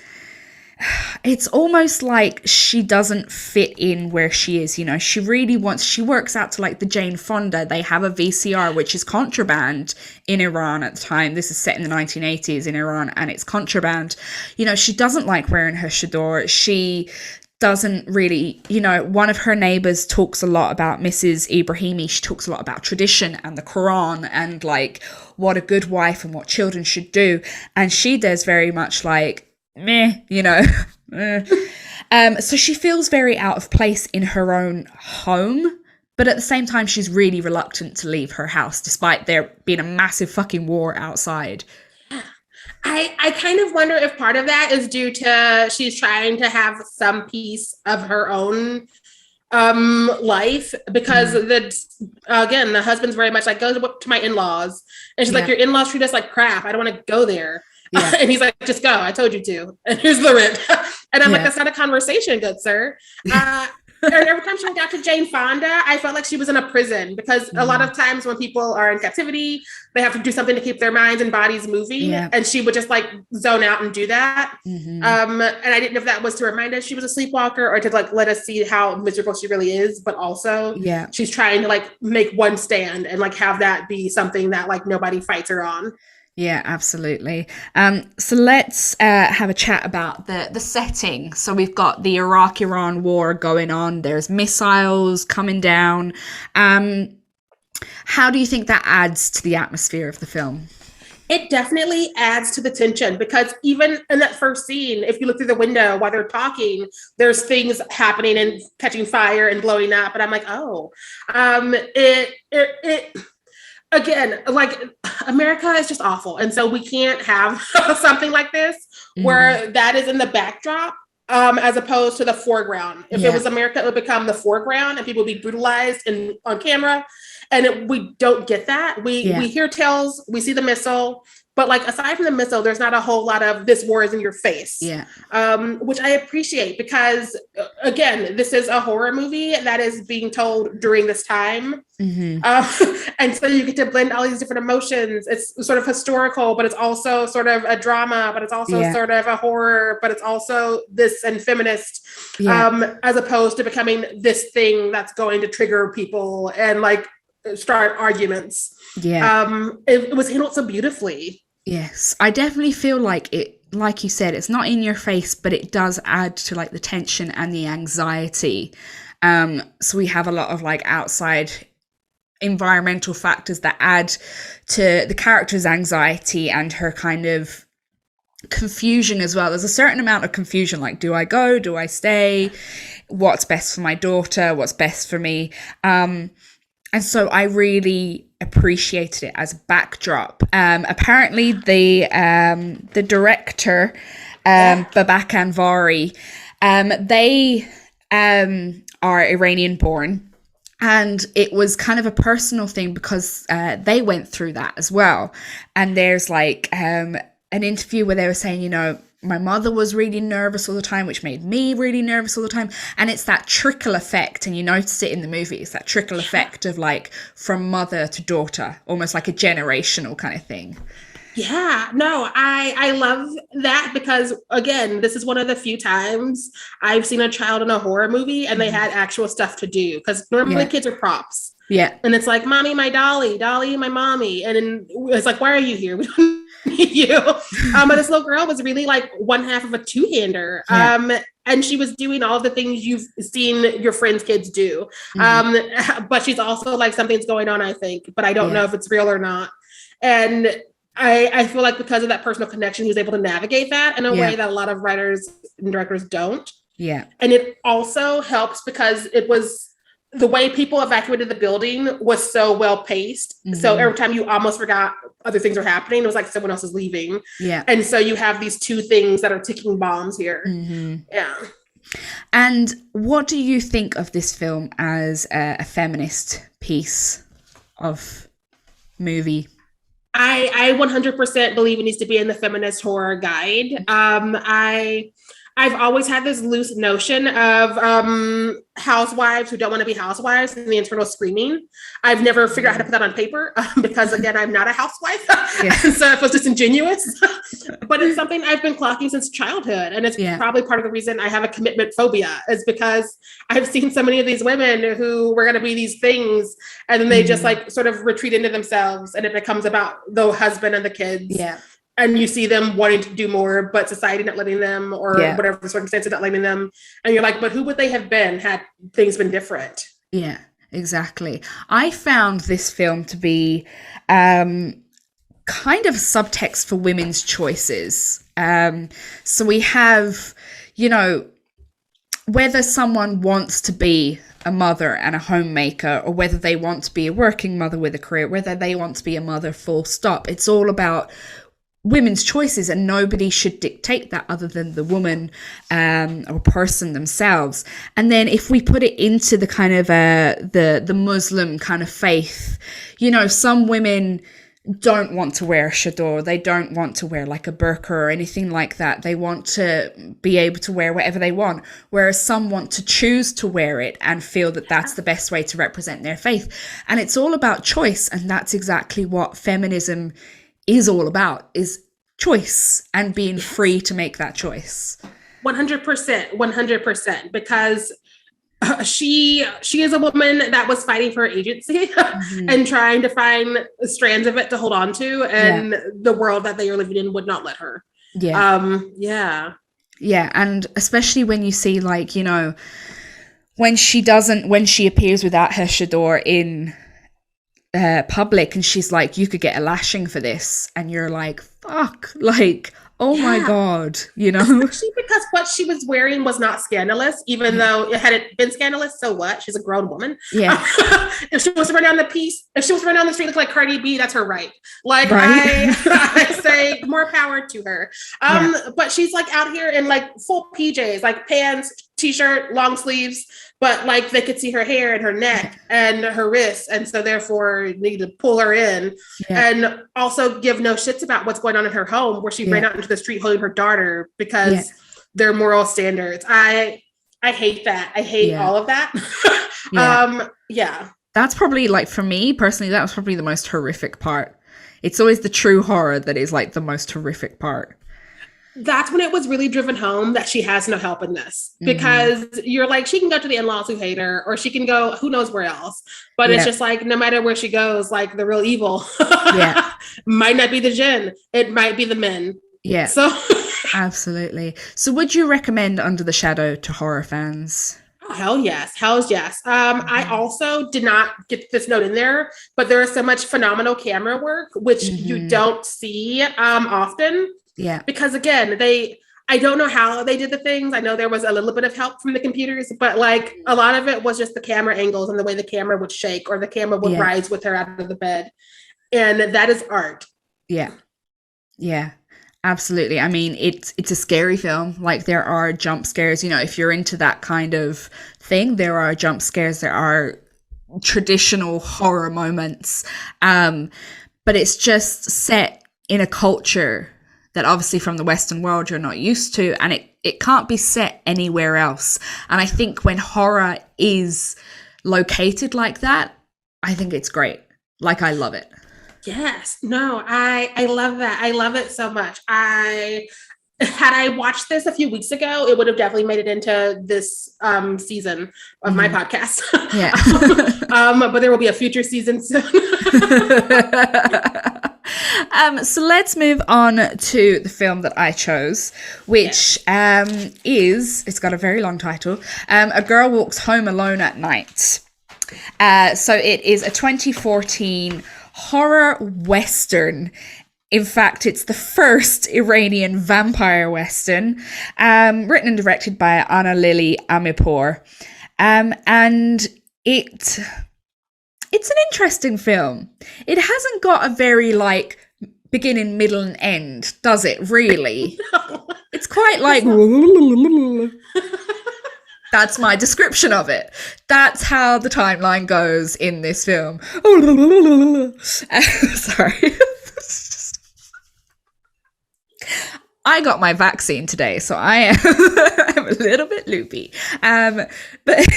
It's almost like she doesn't fit in where she is, you know. She works out to like the Jane Fonda. They have a VCR, which is contraband in Iran at the time. This is set in the 1980s in Iran, and it's contraband. You know, she doesn't like wearing her chador. She doesn't really, you know, one of her neighbors talks a lot about Mrs. Ibrahimi. She talks a lot about tradition and the Quran and like what a good wife and what children should do. And she does very much like, meh, you know. So she feels very out of place in her own home, but at the same time she's really reluctant to leave her house despite there being a massive fucking war outside. I kind of wonder if part of that is due to she's trying to have some piece of her own life, because the husband's very much like, go to my in-laws, and she's like, your in-laws treat us like crap, I don't want to go there. Yeah. And he's like, just go, I told you to, and here's the rent. And I'm like, that's not a conversation, good sir. And every time she went out to Jane Fonda, I felt like she was in a prison, because a lot of times when people are in captivity, they have to do something to keep their minds and bodies moving. And she would just like zone out and do that. And I didn't know if that was to remind us she was a sleepwalker or to like let us see how miserable she really is. But also she's trying to like make one stand and like have that be something that like nobody fights her on. Yeah, absolutely. So let's have a chat about the setting. So we've got the Iraq-Iran war going on. There's missiles coming down. How do you think that adds to the atmosphere of the film? It definitely adds to the tension, because even in that first scene, if you look through the window while they're talking, there's things happening and catching fire and blowing up. And I'm like, again, like America is just awful. And so we can't have something like this where that is in the backdrop. as opposed to the foreground. If Yeah. it was America, it would become the foreground and people would be brutalized on camera. And we don't get that. We hear tales, we see the missile, but like aside from the missile, there's not a whole lot of this war is in your face. Yeah. Which I appreciate because again, this is a horror movie that is being told during this time. And so you get to blend all these different emotions. It's sort of historical, but it's also sort of a drama, but it's also sort of a horror, but it's also this and feminist, as opposed to becoming this thing that's going to trigger people and like start arguments. It was handled so beautifully. Yes, I definitely feel like it, like you said, it's not in your face, but it does add to like the tension and the anxiety. So we have a lot of like outside environmental factors that add to the character's anxiety and her kind of confusion as well. There's a certain amount of confusion, like, do I go? Do I stay? What's best for my daughter? What's best for me? And so I really appreciated it as a backdrop. Apparently the director, Babak Anvari, they are Iranian born. And it was kind of a personal thing because they went through that as well. And there's like an interview where they were saying, you know, my mother was really nervous all the time, which made me really nervous all the time. And it's that trickle effect. And you notice it in the movie. It's that trickle effect of like from mother to daughter, almost like a generational kind of thing. Yeah, no, I love that because again, this is one of the few times I've seen a child in a horror movie and they had actual stuff to do because normally kids are props. Yeah. And it's like, mommy, my dolly, my mommy. And then it's like, why are you here? We don't need you. But this little girl was really like one half of a two-hander. And she was doing all the things you've seen your friends' kids do. But she's also like, something's going on, I think, but I don't know if it's real or not. And I feel like because of that personal connection, he was able to navigate that in a way that a lot of writers and directors don't. Yeah. And it also helps because it was the way people evacuated the building was so well paced. So every time you almost forgot other things were happening, it was like someone else is leaving. Yeah. And so you have these two things that are ticking bombs here. Yeah. And what do you think of this film as a feminist piece of movie? I 100% believe it needs to be in the feminist horror guide. I've always had this loose notion of housewives who don't want to be housewives and the internal screaming. I've never figured out how to put that on paper because, again, I'm not a housewife. So it was disingenuous. But it's something I've been clocking since childhood. And it's probably part of the reason I have a commitment phobia is because I've seen so many of these women who were going to be these things and then they just like sort of retreat into themselves and it becomes about the husband and the kids. Yeah. And you see them wanting to do more, but society not letting them or whatever the circumstances not letting them. And you're like, but who would they have been had things been different? Yeah, exactly. I found this film to be kind of subtext for women's choices. So we have, you know, whether someone wants to be a mother and a homemaker or whether they want to be a working mother with a career, whether they want to be a mother full stop. It's all about women's choices and nobody should dictate that other than the woman or person themselves. And then if we put it into the kind of the Muslim kind of faith, you know, some women don't want to wear a chador. They don't want to wear like a burqa or anything like that. They want to be able to wear whatever they want. Whereas some want to choose to wear it and feel that that's the best way to represent their faith. And it's all about choice. And that's exactly what feminism is all about, is choice and being free to make that choice. 100%, because she is a woman that was fighting for her agency and trying to find strands of it to hold on to, and the world that they are living in would not let her. Yeah, and especially when you see, like, you know, when she appears without her chador in public and she's like, you could get a lashing for this, and you're like, fuck, like, Oh my Yeah. God, Especially because what she was wearing was not scandalous, even though had it been scandalous, so what? She's a grown woman. Yeah. If she wants to run down if she wants to run down the street look like Cardi B, that's her right. Like Right. I say more power to her. Yeah. But she's like out here in like full PJs, like pants, t-shirt, long sleeves, but like they could see her hair and her neck and her wrists, and so therefore need to pull her in and also give no shits about what's going on in her home, where she ran out into the street holding her daughter because their moral standards. I hate that. I hate all of that. That's probably, like, for me personally, that was probably the most horrific part. It's always the true horror that is like the most horrific part. That's when it was really driven home that she has no help in this, because you're like, she can go to the in-laws who hate her, or she can go who knows where else, but it's just like, no matter where she goes, like the real evil might not be the jinn, it might be the men. So absolutely. So would you recommend Under the Shadow to horror fans? Oh, hell yes. I also did not get this note in there, but there is so much phenomenal camera work which you don't see often. Because again, I don't know how they did the things. I know there was a little bit of help from the computers, but like a lot of it was just the camera angles and the way the camera would shake or the camera would rise with her out of the bed. And that is art. Yeah, absolutely. I mean, it's a scary film. Like, there are jump scares, if you're into that kind of thing, there are jump scares, there are traditional horror moments. But it's just set in a culture that obviously from the Western world you're not used to, and it can't be set anywhere else. And I think when horror is located like that, I think it's great. Like, I love it. Yes. No, I love that. I love it so much. Had I watched this a few weeks ago, it would have definitely made it into this season of my podcast. But there will be a future season soon. So let's move on to the film that I chose, which it's got a very long title. A Girl Walks Home Alone at Night. So it is a 2014 horror western. In fact, it's the first Iranian vampire western, written and directed by Anna Lily Amirpour. And it's an interesting film. It hasn't got a very, like, beginning, middle, and end, does it, really? No. It's quite like... That's my description of it. That's how the timeline goes in this film. Sorry. I got my vaccine today, so I am I'm a little bit loopy. But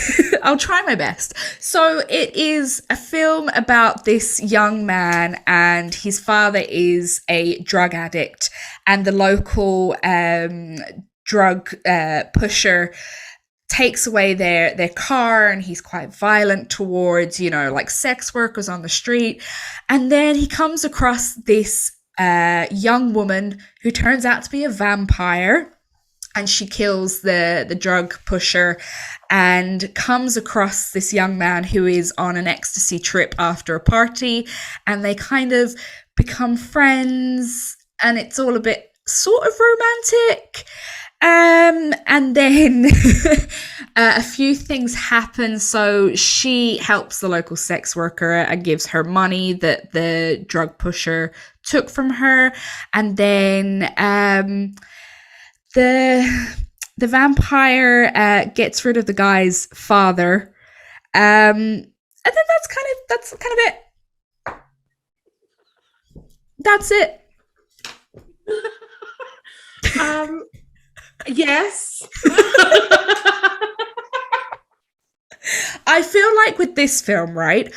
I'll try my best. So it is a film about this young man, and his father is a drug addict, and the local drug pusher takes away their car, and he's quite violent towards, like sex workers on the street. And then he comes across this young woman who turns out to be a vampire, and she kills the drug pusher and comes across this young man who is on an ecstasy trip after a party, and they kind of become friends, and it's all a bit sort of romantic. And then a few things happen. So she helps the local sex worker and gives her money that the drug pusher took from her. And then the vampire gets rid of the guy's father. And then that's kind of it. That's it. Yes. I feel like with this film, right?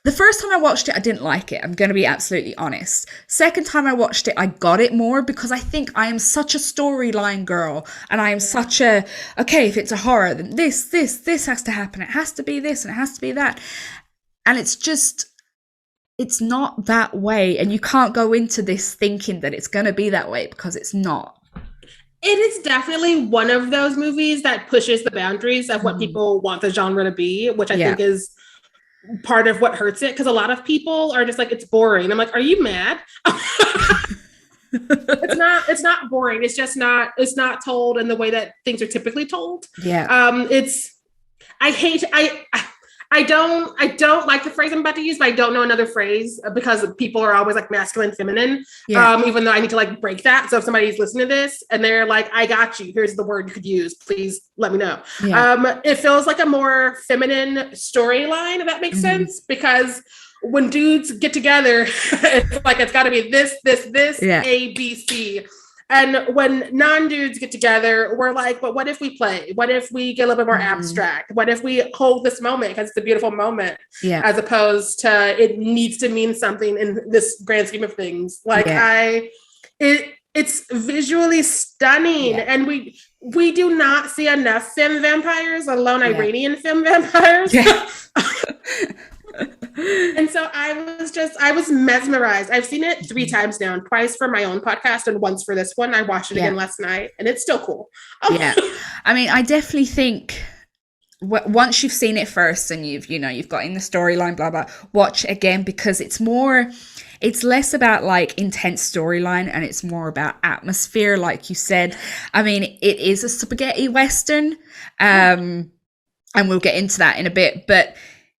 The first time I watched it, I didn't like it. I'm going to be absolutely honest. Second time I watched it, I got it more because I think I am such a storyline girl, and I am such a, okay, if it's a horror, then this has to happen. It has to be this and it has to be that. And it's not that way. And you can't go into this thinking that it's going to be that way, because it's not. It is definitely one of those movies that pushes the boundaries of what people want the genre to be, which I think is part of what hurts it. Because a lot of people are just like, it's boring. I'm like, are you mad? It's not boring. It's just not, it's not told in the way that things are typically told. Yeah. I don't like the phrase I'm about to use, but I don't know another phrase because people are always like masculine, feminine. Yeah. Even though I need to like break that. So if somebody's listening to this and they're like, I got you, here's the word you could use, please let me know. Yeah. It feels like a more feminine storyline, if that makes sense, because when dudes get together, it's like, it's got to be this, A, B, C. And when non-dudes get together, we're like, but what if we play? What if we get a little bit more abstract? What if we hold this moment because it's a beautiful moment, as opposed to it needs to mean something in this grand scheme of things? Like it's visually stunning, and we do not see enough femme vampires, let alone Iranian femme vampires. And so I was mesmerized. I've seen it 3 times now, and twice for my own podcast and once for this one. I watched it again last night, and it's still cool. Yeah. I mean, I definitely think once you've seen it first and you've got in the storyline, blah, blah, watch it again, because it's less about like intense storyline and it's more about atmosphere, like you said. I mean, it is a spaghetti Western, and we'll get into that in a bit, but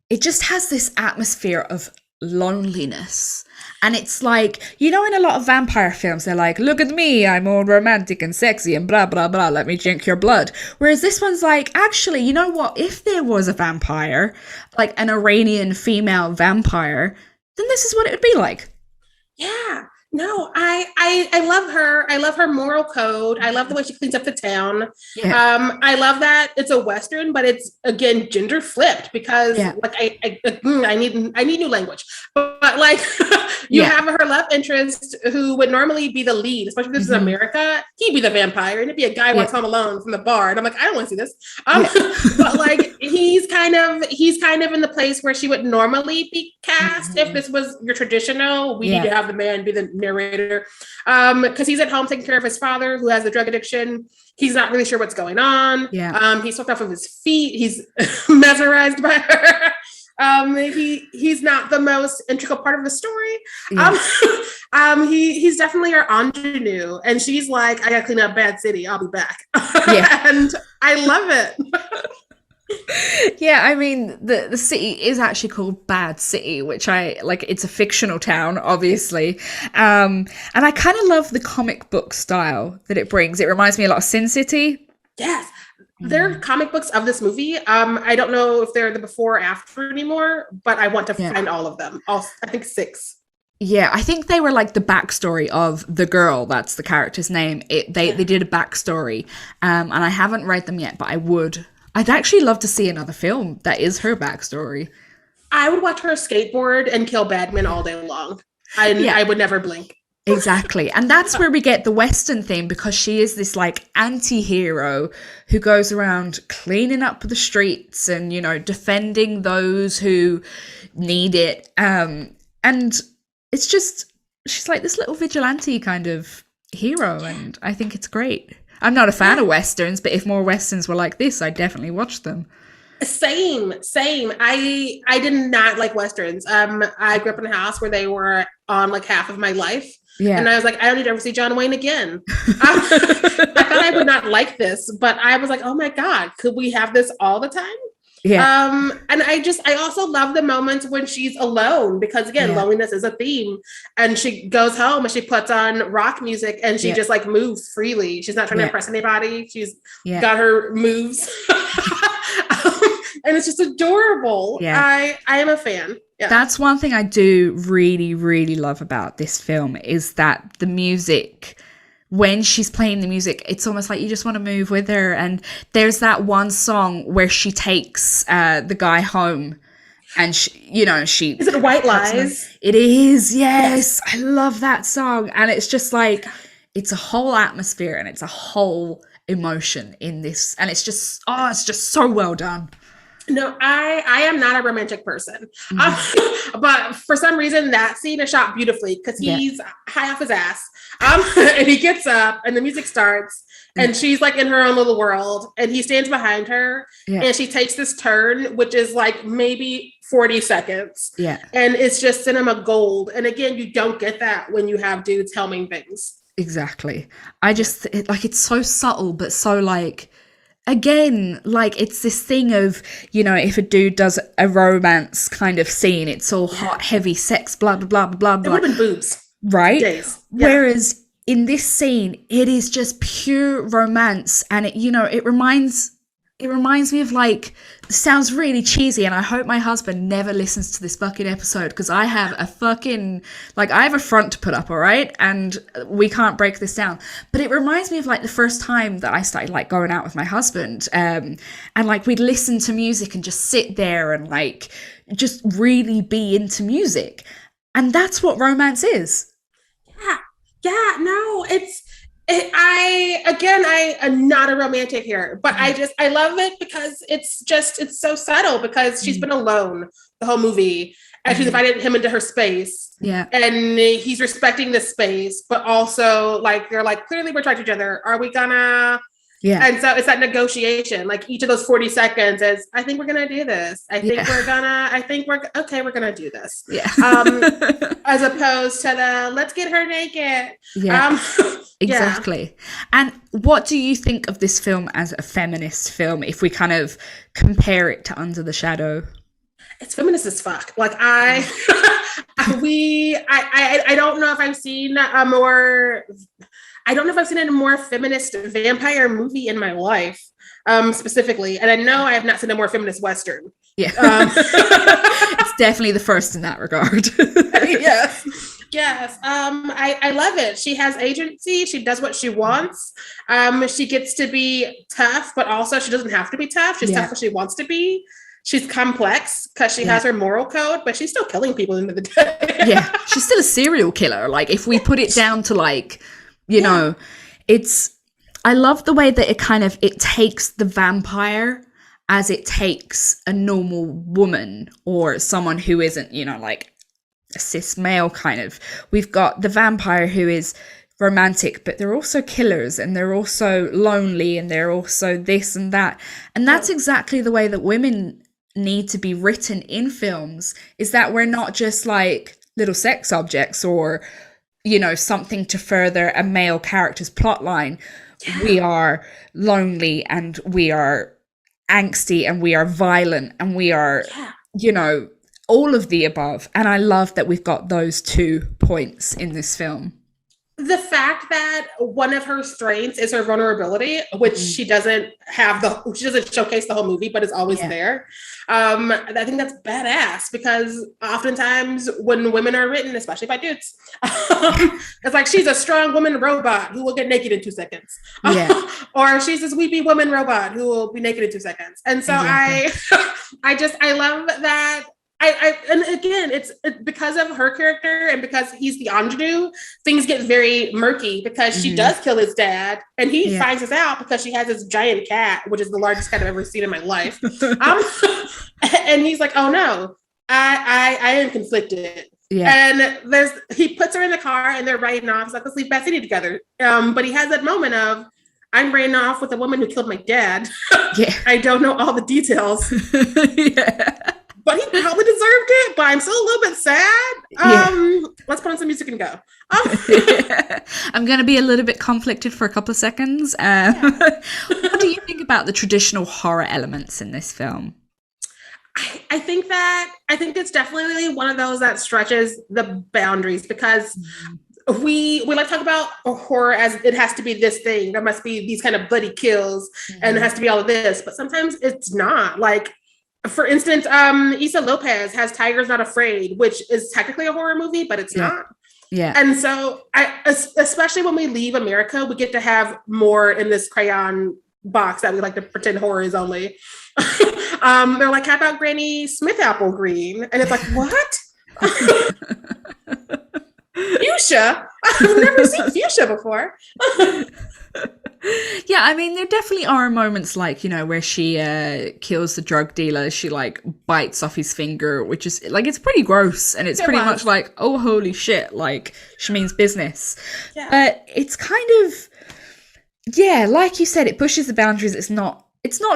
it just has this atmosphere of loneliness. And it's like, in a lot of vampire films, they're like, look at me, I'm all romantic and sexy and blah, blah, blah, let me drink your blood. Whereas this one's like, actually, you know what? If there was a vampire, like an Iranian female vampire, then this is what it would be like. Yeah. No, I love her. I love her moral code. I love the way she cleans up the town. Yeah. I love that it's a Western, but it's again gender flipped because like I need new language. But like you have her love interest who would normally be the lead, especially if this is America. He'd be the vampire, and it'd be a guy walks home alone from the bar, and I'm like, I don't want to see this. But like he's kind of in the place where she would normally be cast if this was your traditional. We need to have the man be the narrator, because he's at home taking care of his father who has a drug addiction. He's not really sure what's going on. He's swept off of his feet. He's mesmerized by her. He's not the most integral part of the story. He's definitely her ingenue, and she's like, I gotta clean up Bad City, I'll be back. And I love it. Yeah, I mean, the city is actually called Bad City, which I like. It's a fictional town, obviously, and I kind of love the comic book style that it brings. It reminds me a lot of Sin City. Yes, there are comic books of this movie. I don't know if they're the before or after anymore, but I want to find all of them. I think 6. Yeah, I think they were like the backstory of the girl. That's the character's name. They did a backstory, and I haven't read them yet, but I would. I'd actually love to see another film that is her backstory. I would watch her skateboard and kill Badman all day long. I would never blink. Exactly. And that's where we get the Western theme, because she is this like anti-hero who goes around cleaning up the streets and, defending those who need it. And it's just, she's like this little vigilante kind of hero. And I think it's great. I'm not a fan of Westerns, but if more Westerns were like this, I'd definitely watch them. Same. I did not like Westerns. I grew up in a house where they were on like half of my life. Yeah. And I was like, I don't need to ever see John Wayne again. I thought I would not like this, but I was like, oh my God, could we have this all the time? Yeah. And I also love the moments when she's alone, because again, loneliness is a theme, and she goes home and she puts on rock music and she just like moves freely. She's not trying to impress anybody. She's got her moves. And it's just adorable. Yeah. I am a fan. Yeah. That's one thing I do really, really love about this film, is that the music, when she's playing the music, it's almost like you just want to move with her. And there's that one song where she takes the guy home, and she is it White Lies? It is, yes. I love that song. And it's just like, it's a whole atmosphere and it's a whole emotion in this. And it's just so well done. No, I am not a romantic person. But for some reason that scene is shot beautifully, because he's high off his ass. And he gets up and the music starts and she's like in her own little world, and he stands behind her and she takes this turn, which is like maybe 40 seconds. Yeah. And it's just cinema gold. And again, you don't get that when you have dudes helming things. Exactly. I just like it's so subtle, but so like again, like it's this thing of, you know, if a dude does a romance kind of scene, it's all hot, heavy sex, blah blah blah blah It blah, would have been boobs. right? Days. Yeah. Whereas in this scene, it is just pure romance, and it, you know, it reminds me of like, sounds really cheesy, and I hope my husband never listens to this fucking episode, because I have a fucking, like, I have a front to put up, all right? And we can't break this down. But it reminds me of like the first time that I started like going out with my husband, and like we'd listen to music and just sit there and like just really be into music. And that's what romance is. Yeah, no, I am not a romantic here, but I love it because it's so subtle, because she's been alone the whole movie, and she's invited him into her space. Yeah. And he's respecting this space, but also like, they're like, clearly we're trying to each other. Are we gonna? Yeah. And so it's that negotiation, like each of those 40 seconds is, I think we're going to do this. We're going to do this. Yeah. As opposed to the, let's get her naked. Yeah. Exactly. And what do you think of this film as a feminist film, if we kind of compare it to Under the Shadow? It's feminist as fuck. Like I don't know if I've seen a more feminist vampire movie in my life, specifically. And I know I have not seen a more feminist Western. Yeah. It's definitely the first in that regard. Yes. I love it. She has agency. She does what she wants. She gets to be tough, but also she doesn't have to be tough. She's tough what she wants to be. She's complex because she has her moral code, but she's still killing people at the end of the day. Yeah. She's still a serial killer. Like, if we put it down to like, you know, I love the way that it takes the vampire as it takes a normal woman or someone who isn't, you know, like a cis male kind of. We've got the vampire who is romantic, but they're also killers, and they're also lonely, and they're also this and that. And that's exactly the way that women need to be written in films, is that we're not just like little sex objects or, you know, something to further a male character's plotline. We are lonely, and we are angsty, and we are violent, and we are, you know, all of the above. And I love that we've got those 2 points in this film. The fact that one of her strengths is her vulnerability, which she doesn't showcase the whole movie, but is always there. I think that's badass, because oftentimes when women are written, especially by dudes, it's like, she's a strong woman robot who will get naked in 2 seconds. Or she's this weepy woman robot who will be naked in 2 seconds. And so I love that. And again, it's because of her character, and because he's the ingenue, things get very murky, because she does kill his dad, and he finds this out because she has this giant cat, which is the largest cat I've ever seen in my life. And he's like, oh no, I am conflicted. And he puts her in the car, and they're riding off. He's like, let's leave Bath City together. But he has that moment of, I'm riding off with a woman who killed my dad. I don't know all the details. But he probably deserved it, but I'm still a little bit sad. Let's put on some music and go. I'm going to be a little bit conflicted for a couple of seconds. What do you think about the traditional horror elements in this film? I think it's definitely one of those that stretches the boundaries, because we like to talk about horror as it has to be this thing. There must be these kind of bloody kills, and it has to be all of this. But sometimes it's not. Like, for instance, Issa Lopez has Tigers Not Afraid, which is technically a horror movie, but it's not. And so especially when we leave America, we get to have more in this crayon box that we like to pretend horror is only. They're like, how about Granny Smith Apple Green? And it's like, what? Fuchsia? I've never seen fuchsia before. Yeah, I mean, there definitely are moments like, you know, where she kills the drug dealer. She like bites off his finger, which is like, it's pretty gross, and it's pretty much like, oh, holy shit, like she means business. But it's kind of, like you said, it pushes the boundaries. It's not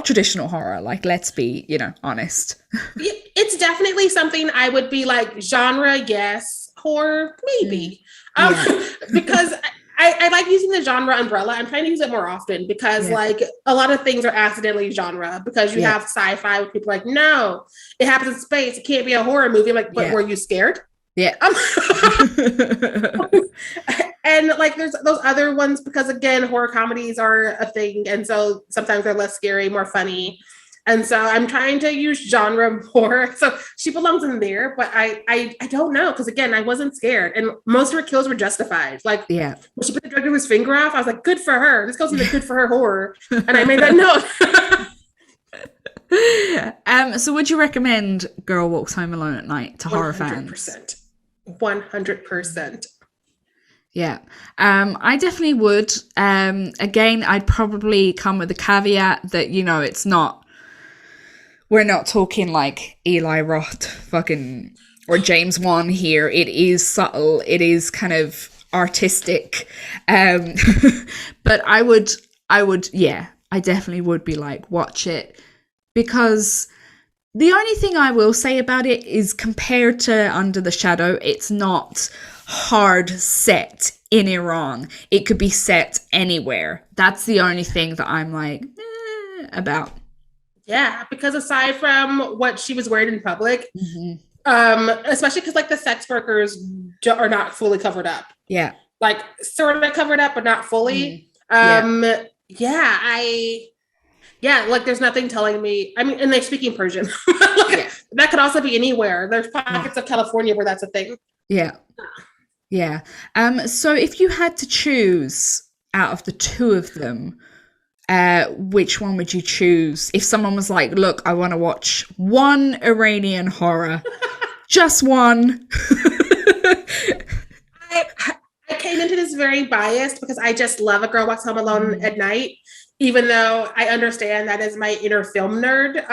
traditional horror. Like, let's be, you know, honest. It's definitely something I would be like, genre, yes, horror, maybe. Because I like using the genre umbrella. I'm trying to use it more often because like a lot of things are accidentally genre because you have sci-fi where people are like, no, it happens in space. It can't be a horror movie. I'm like, but were you scared? Yeah. And like there's those other ones because again, horror comedies are a thing. And so sometimes they're less scary, more funny. And so I'm trying to use genre more. So she belongs in there, but I don't know. Because again, I wasn't scared. And most of her kills were justified. Like when she put the drug to his finger off, I was like, good for her. This goes into good for her horror. And I made that note. So would you recommend Girl Walks Home Alone at Night to horror fans? 100%. Yeah. I definitely would. Again, I'd probably come with the caveat that, you know, we're not talking like Eli Roth fucking or James Wan here. It is subtle. It is kind of artistic. But I definitely would be like, watch it. Because the only thing I will say about it is compared to Under the Shadow, it's not hard set in Iran. It could be set anywhere. That's the only thing that I'm like, about. Yeah, because aside from what she was wearing in public, especially because like the sex workers are not fully covered up. Yeah. Like sort of covered up, but not fully. Like there's nothing telling me. I mean, and they're speaking Persian. That could also be anywhere. There's pockets of California where that's a thing. Yeah. Yeah. So if you had to choose out of the two of them, which one would you choose? If someone was like, look, I want to watch one Iranian horror, just one. I came into this very biased because I just love A Girl Walks Home Alone at Night, even though I understand that is my inner film nerd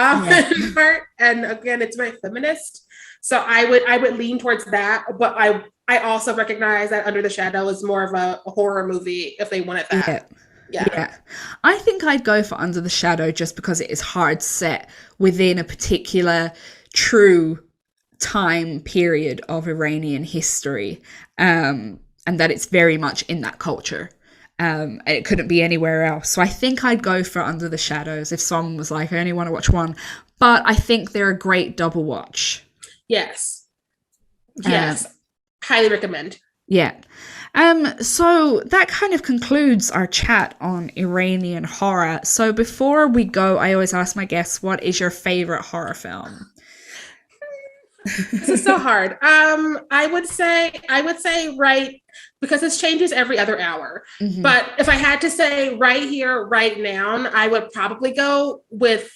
part. And again, it's very feminist. So I would lean towards that, but I also recognize that Under the Shadow is more of a horror movie if they wanted that. Yeah. I think I'd go for Under the Shadow just because it is hard set within a particular true time period of Iranian history, and that it's very much in that culture. It couldn't be anywhere else. So I think I'd go for Under the Shadows if someone was like, I only want to watch one. But I think they're a great double watch. Yes. Highly recommend. Yeah. So that kind of concludes our chat on Iranian horror. So before we go, I always ask my guests, what is your favorite horror film? This is so hard. I would say right, because this changes every other hour. But if I had to say right here, right now, I would probably go with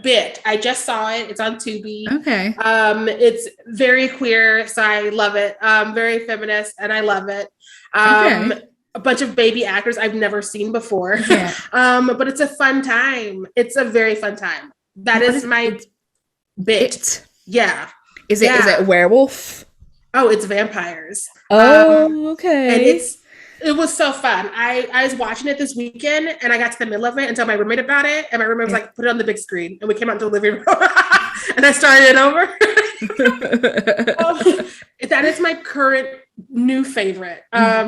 Bit. I just saw it. It's on Tubi. Okay. It's very queer, so I love it. Very feminist, and I love it. A bunch of baby actors I've never seen before. Yeah. But it's a fun time. It's a very fun time. That is my Bit. Yeah. Is it a werewolf? Oh, it's vampires. Okay. And it was so fun. I was watching it this weekend and I got to the middle of it and told my roommate about it. And my roommate was like, put it on the big screen. And we came out to the living room and I started it over. That is my current new favorite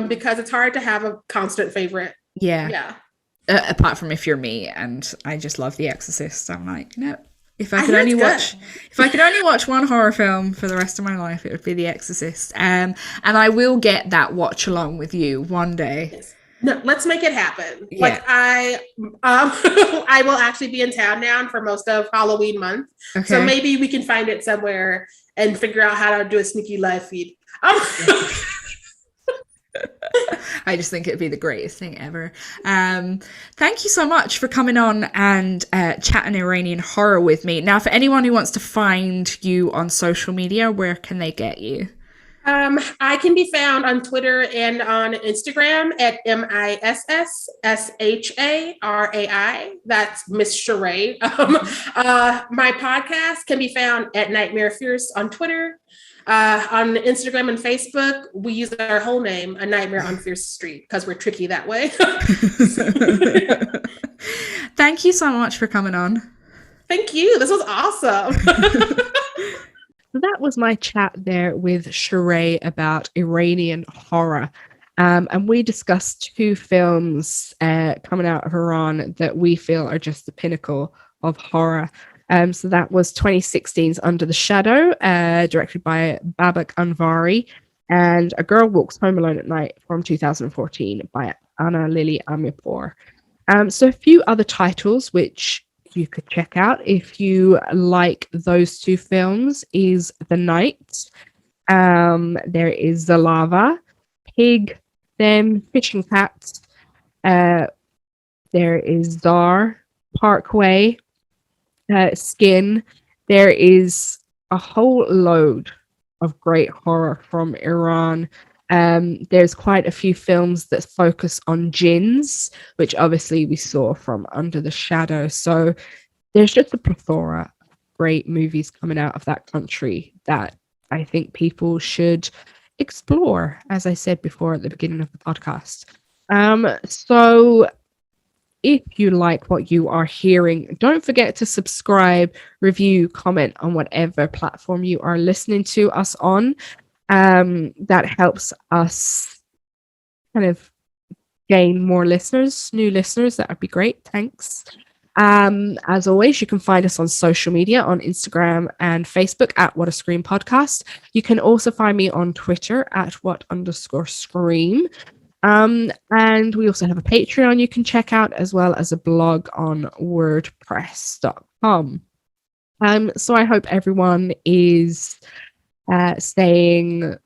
because it's hard to have a constant favorite. Yeah. Apart from If You're Me, and I just love The Exorcist. I'm like, no. If I could only watch one horror film for the rest of my life, it would be The Exorcist. And I will get that watch along with you one day. Yes. No, let's make it happen. Yeah. Like I will actually be in town now for most of Halloween month. Okay. So maybe we can find it somewhere and figure out how to do a sneaky live feed. I just think it'd be the greatest thing ever. Thank you so much for coming on and chatting Iranian horror with me. Now, for anyone who wants to find you on social media, where can they get you? I can be found on Twitter and on Instagram at MISSSHARAI. That's Miss Sharai. My podcast can be found at Nightmare Fierce on Twitter. On Instagram and Facebook, we use our whole name, A Nightmare on Fierce Street, because we're tricky that way. Thank you so much for coming on. Thank you. This was awesome. So that was my chat there with Sharai about Iranian horror. And we discussed two films coming out of Iran that we feel are just the pinnacle of horror. So that was 2016's Under the Shadow, directed by Babak Anvari, and A Girl Walks Home Alone at Night from 2014 by Anna Lily Amirpour. So a few other titles which you could check out if you like those two films is The Night. There is The Lava, Pig, Them, Fishing Cats. There is Czar, Parkway, Skin. There is a whole load of great horror from Iran. There's quite a few films that focus on jinns, which obviously we saw from Under the Shadow. So there's just a plethora of great movies coming out of that country that I think people should explore, as I said before at the beginning of the podcast. So if you like what you are hearing, don't forget to subscribe, review, comment on whatever platform you are listening to us on. That helps us kind of gain more listeners, new listeners. That would be great. Thanks. As always, you can find us on social media on Instagram and Facebook at What a Scream Podcast. You can also find me on Twitter at What_Scream. And we also have a Patreon you can check out, as well as a blog on wordpress.com. So I hope everyone is staying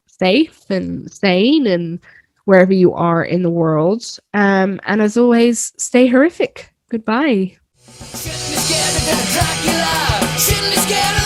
safe and sane and wherever you are in the world. And as always, stay horrific. Goodbye. Shouldn't be scared of Dracula. Shouldn't be scared